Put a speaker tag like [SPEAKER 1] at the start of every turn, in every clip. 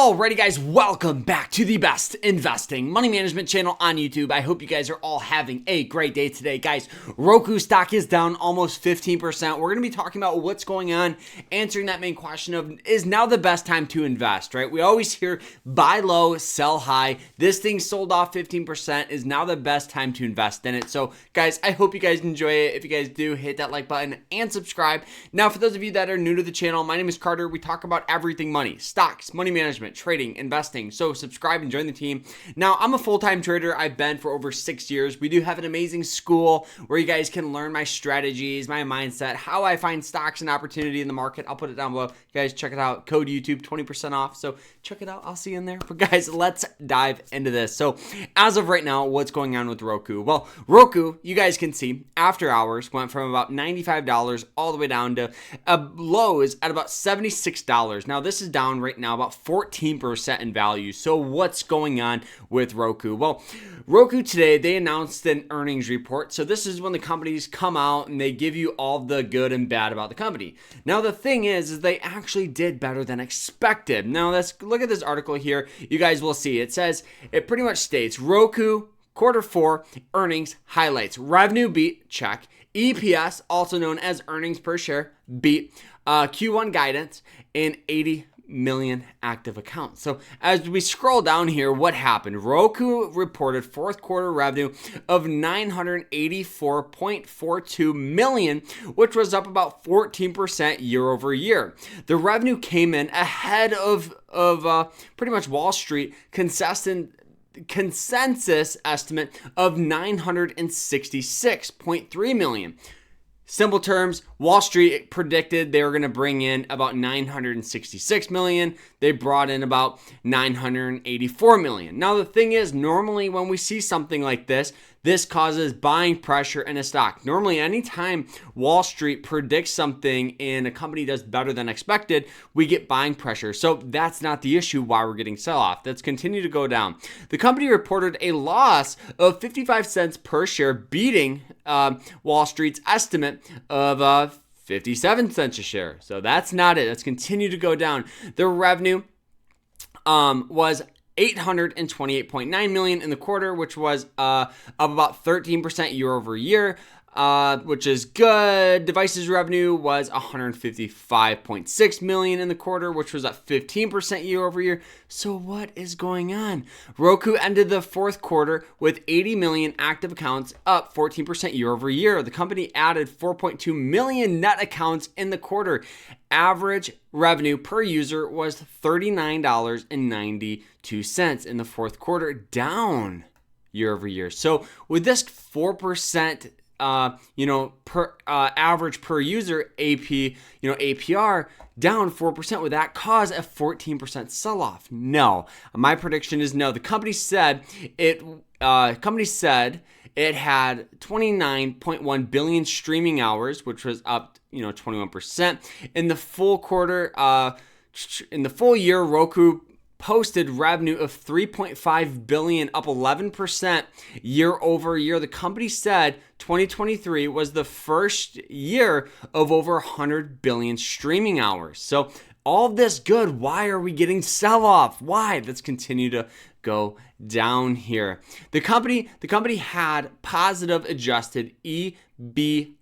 [SPEAKER 1] Alrighty guys, welcome back to the best investing money management channel on YouTube. I hope you guys are all having a great day today. Guys, Roku stock is down almost 15%. We're going to be talking about what's going on, answering that main question of, is now the best time to invest, right? We always hear buy low, sell high. This thing sold off 15%. Is now the best time to invest in it. So guys, I hope you guys enjoy it. If you guys do, hit that like button and subscribe. Now, for those of you that are new to the channel, my name is Carter. We talk about everything money, stocks, money management, trading, investing. So subscribe and join the team. Now, I'm a full-time trader. I've been for over 6 years. We do have an amazing school where you guys can learn my strategies, my mindset, how I find stocks and opportunity in the market. I'll put it down below. You guys, check it out. Code YouTube 20% off. So check it out. I'll see you in there. But guys, let's dive into this. So as of right now, what's going on with Roku? Well, Roku, you guys can see after hours went from about $95 all the way down to lows at about $76. Now, this is down right now about 14% in value. So what's going on with Roku? Well, Roku today, they announced an earnings report. So this is when the companies come out and they give you all the good and bad about the company. Now, the thing is they actually did better than expected. Now, let's look at this article here. You guys will see. It says, it pretty much states Roku Q4 earnings highlights. Revenue beat, check. EPS, also known as earnings per share, beat. Q1 guidance, and 80 million active accounts. So as we scroll down here, what happened? Roku reported fourth quarter revenue of $984.42 million, which was up about 14% year over year. The revenue came in ahead of pretty much Wall Street consensus estimate of $966.3 million. Simple terms, Wall Street predicted they were going to bring in about $966 million. They brought in about $984 million. Now, the thing is, normally when we see something like this causes buying pressure in a stock. Normally, anytime Wall Street predicts something and a company does better than expected, we get buying pressure. So that's not the issue why we're getting sell-off. Let's continue to go down. The company reported a loss of 55 cents per share, beating Wall Street's estimate of 57 cents a share. So that's not it. Let's continue to go down. The revenue was $828.9 million in the quarter, which was up about 13% year over year, which is good. Devices revenue was $155.6 million in the quarter, which was up 15% year over year. So what is going on? Roku ended the fourth quarter with 80 million active accounts, up 14% year over year. The company added 4.2 million net accounts in the quarter. Average revenue per user was $39.92 in the fourth quarter, down year over year. So with this 4%, average per user APR down 4%, would that cause a 14% sell-off? No. My prediction is no. The company said it had 29.1 billion streaming hours, which was up 21%. In the full quarter, in the full year, Roku posted revenue of $3.5 billion, up 11% year over year. The company said 2023 was the first year of over 100 billion streaming hours. So all of this good. Why are we getting sell-off? Why? Let's continue to go down here. The company had positive adjusted EBITDA.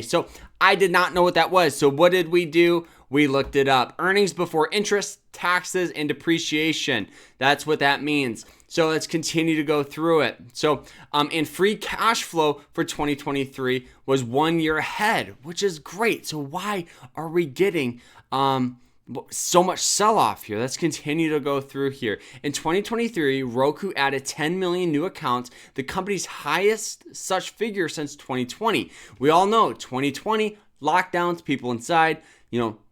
[SPEAKER 1] So I did not know what that was. So what did we do? We looked it up. Earnings before interest, taxes, and depreciation. That's what that means. So let's continue to go through it. So, and free cash flow for 2023 was 1 year ahead, which is great. So why are we getting so much sell-off here? Let's continue to go through here. In 2023, Roku added 10 million new accounts, the company's highest such figure since 2020. We all know 2020, lockdowns, people inside,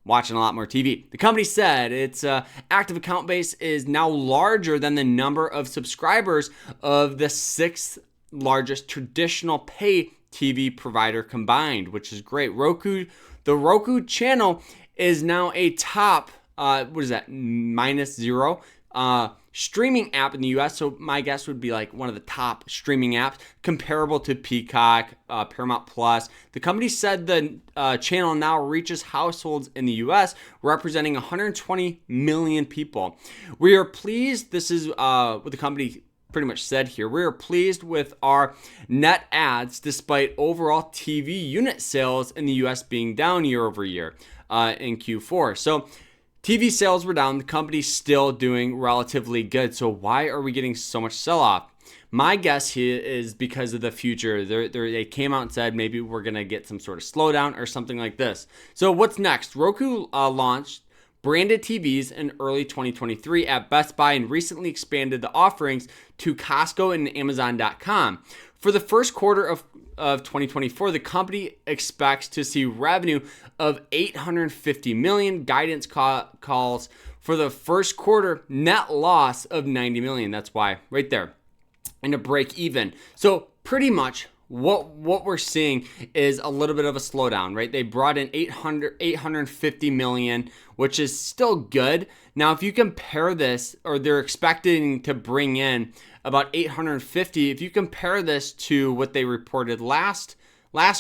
[SPEAKER 1] watching a lot more TV. The company said its active account base is now larger than the number of subscribers of the sixth largest traditional pay TV provider combined, which is great. The Roku channel is now a top, -0 streaming app in the US. So my guess would be like one of the top streaming apps, comparable to Peacock, Paramount Plus. The company said the channel now reaches households in the US, representing 120 million people. We are pleased. This is what the company pretty much said here. We are pleased with our net adds despite overall TV unit sales in the US being down year over year in Q4. So TV sales were down. The company's still doing relatively good. So why are we getting so much sell-off? My guess here is because of the future. They came out and said maybe we're going to get some sort of slowdown or something like this. So what's next? Roku launched branded TVs in early 2023 at Best Buy and recently expanded the offerings to Costco and Amazon.com. For the first quarter of 2024, the company expects to see revenue of $850 million. Guidance calls for the first quarter net loss of $90 million. That's why right there, and a break even. So pretty much what we're seeing is a little bit of a slowdown, right? They brought in $850 million, which is still good. Now, if you compare this, or they're expecting to bring in about 850, if you compare this to what they reported last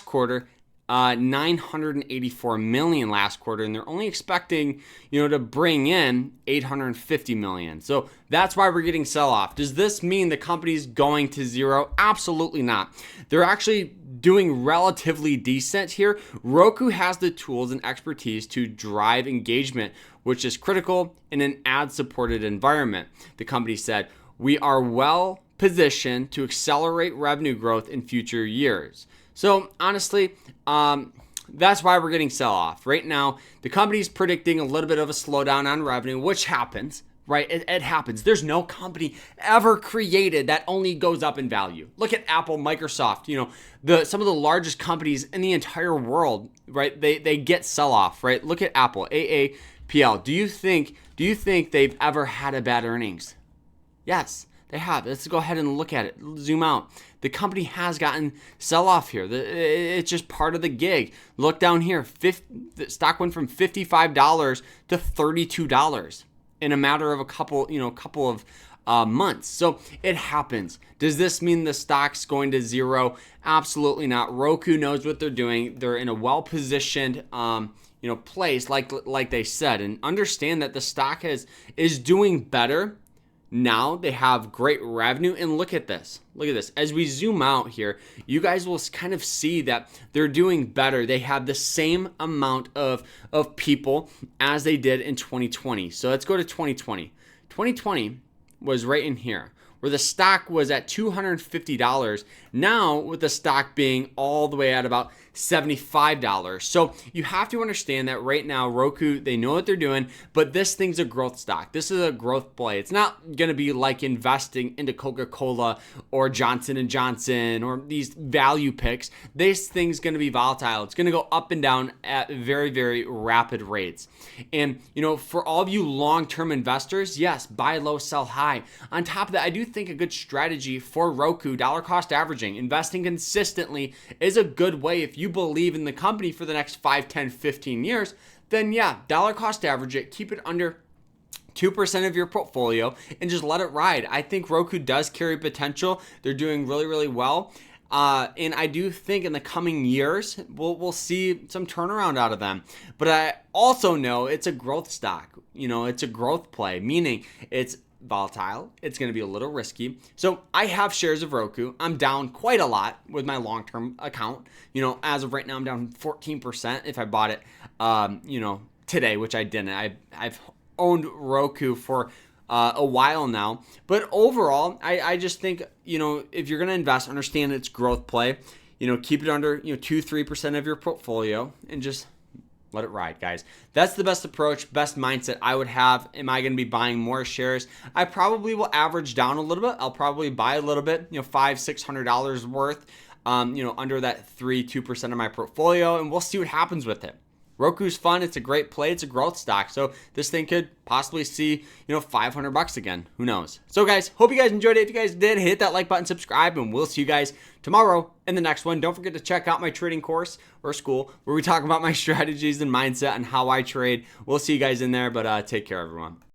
[SPEAKER 1] quarter, 984 million last quarter, and they're only expecting, to bring in 850 million. So that's why we're getting sell-off. Does this mean the company's going to zero? Absolutely not. They're actually doing relatively decent here. Roku has the tools and expertise to drive engagement, which is critical in an ad-supported environment. The company said, "We are well positioned to accelerate revenue growth in future years." So honestly, that's why we're getting sell-off. Right now, the company's predicting a little bit of a slowdown on revenue, which happens, right? It happens. There's no company ever created that only goes up in value. Look at Apple, Microsoft, some of the largest companies in the entire world, right? They get sell-off, right? Look at Apple, AAPL. Do you think they've ever had a bad earnings? Yes, they have. Let's go ahead and look at it. Zoom out. The company has gotten sell-off here. It's just part of the gig. Look down here. The stock went from $55 to $32 in a matter of a couple of months. So it happens. Does this mean the stock's going to zero? Absolutely not. Roku knows what they're doing. They're in a well-positioned place, like they said, and understand that the stock is doing better. Now they have great revenue, and look at this. As we zoom out here, you guys will kind of see that they're doing better. They have the same amount of people as they did in 2020. So let's go to 2020. 2020 was right in here, where the stock was at $250. Now with the stock being all the way at about $75. So you have to understand that right now, Roku, they know what they're doing, but this thing's a growth stock. This is a growth play. It's not going to be like investing into Coca-Cola or Johnson & Johnson or these value picks. This thing's going to be volatile. It's going to go up and down at very, very rapid rates. And, for all of you long-term investors, yes, buy low, sell high. On top of that, I do think a good strategy for Roku, dollar cost averaging, investing consistently is a good way. If you believe in the company for the next 5, 10, 15 years, then yeah, dollar cost average it, keep it under 2% of your portfolio and just let it ride. I think Roku does carry potential. They're doing really, really well. And I do think in the coming years, we'll see some turnaround out of them. But I also know it's a growth stock. It's a growth play, meaning it's volatile. It's going to be a little risky. So I have shares of Roku. I'm down quite a lot with my long-term account. As of right now, I'm down 14% if I bought it, today, which I didn't. I've owned Roku for a while now. But overall, I just think, if you're going to invest, understand it's growth play. Keep it under, 2-3% of your portfolio and just let it ride, guys. That's the best approach, best mindset I would have. Am I going to be buying more shares? I probably will average down a little bit. I'll probably buy a little bit, $500-$600 worth, under that 3-2% of my portfolio, and we'll see what happens with it. Roku's fun. It's a great play. It's a growth stock. So this thing could possibly see, $500 again. Who knows? So guys, hope you guys enjoyed it. If you guys did, hit that like button, subscribe, and we'll see you guys tomorrow in the next one. Don't forget to check out my trading course or school where we talk about my strategies and mindset and how I trade. We'll see you guys in there, but take care, everyone.